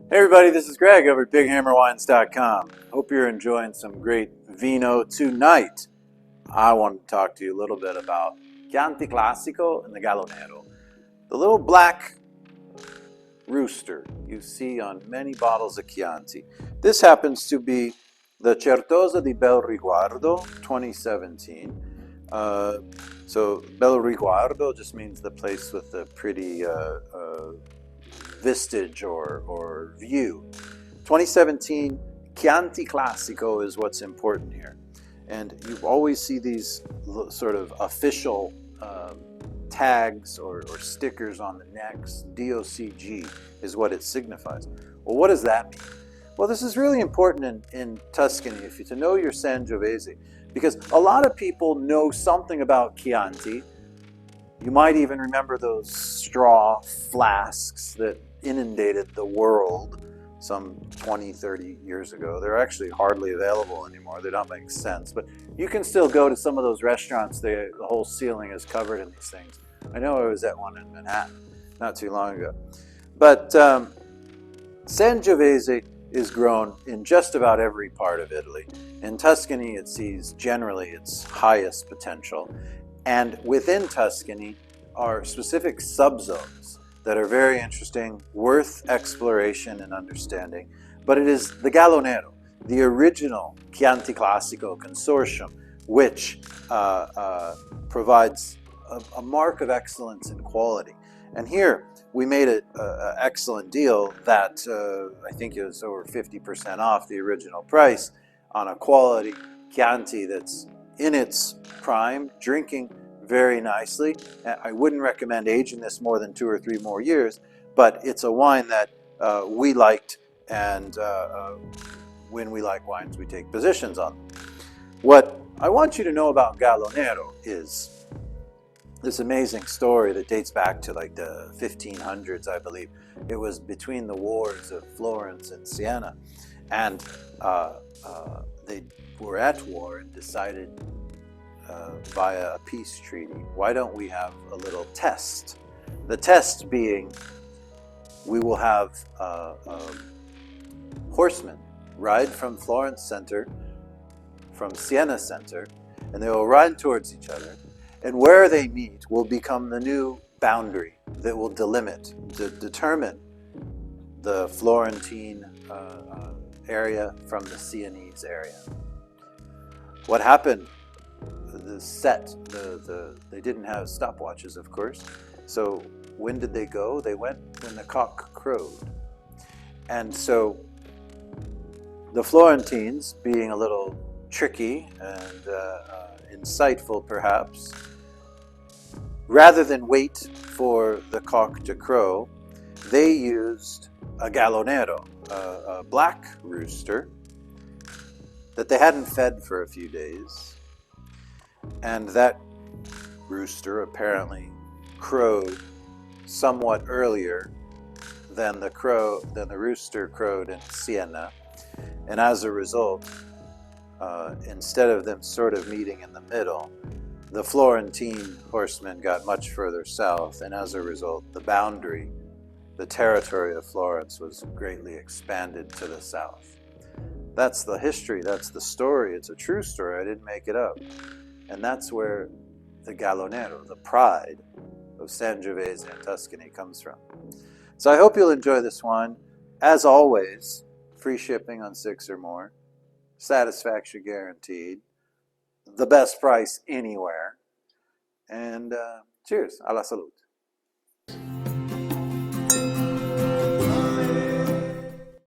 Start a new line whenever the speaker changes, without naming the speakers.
Hey everybody, this is Greg over at BigHammerWines.com. Hope you're enjoying some great vino tonight. I want to talk to you a little bit about Chianti Classico and the Gallo Nero. The little black rooster you see on many bottles of Chianti. This happens to be the Certosa di Belriguardo 2017. So Belriguardo just means the place with the pretty vistage or view. 2017 Chianti Classico is what's important here. And you always see these sort of official tags or stickers on the necks. DOCG is what it signifies. Well, what does that mean? Well, this is really important in Tuscany if you to know your Sangiovese, because a lot of people know something about Chianti. You might even remember those straw flasks that inundated the world some 20, 30 years ago. They're actually hardly available anymore. They don't make sense. But you can still go to some of those restaurants. The whole ceiling is covered in these things. I know I was at one in Manhattan not too long ago. But Sangiovese is grown in just about every part of Italy. In Tuscany, it sees generally its highest potential. And within Tuscany are specific subzones that are very interesting, worth exploration and understanding. But it is the Gallo Nero, the original Chianti Classico consortium, which provides a mark of excellence in quality. And here we made an excellent deal that I think is over 50% off the original price on a quality Chianti that's in its prime, drinking very nicely. I wouldn't recommend aging this more than 2 or 3 more years, but it's a wine that we liked, and when we like wines, we take positions on them. What I want you to know about Gallo Nero is this amazing story that dates back to like the 1500s, I believe. It was between the wars of Florence and Siena, and they were at war and decided via a peace treaty, why don't we have a little test? The test being, we will have horsemen ride from Florence center, from Siena center, and they will ride towards each other. And where they meet will become the new boundary that will determine the Florentine area from the Sienese area. What happened? They didn't have stopwatches, of course. So when did they go? They went when the cock crowed. And so the Florentines, being a little tricky and insightful perhaps, rather than wait for the cock to crow, they used a Gallo Nero, a black rooster that they hadn't fed for a few days. And that rooster apparently crowed somewhat earlier than the rooster crowed in Siena. And as a result, instead of them sort of meeting in the middle, the Florentine horsemen got much further south, and as a result, the boundary, the territory of Florence, was greatly expanded to the south. That's the history, that's the story. It's a true story, I didn't make it up. And that's where the Gallo Nero, the pride of Sangiovese and Tuscany, comes from. So I hope you'll enjoy this wine. As always, free shipping on 6 or more, satisfaction guaranteed, the best price anywhere, and cheers, a la salute.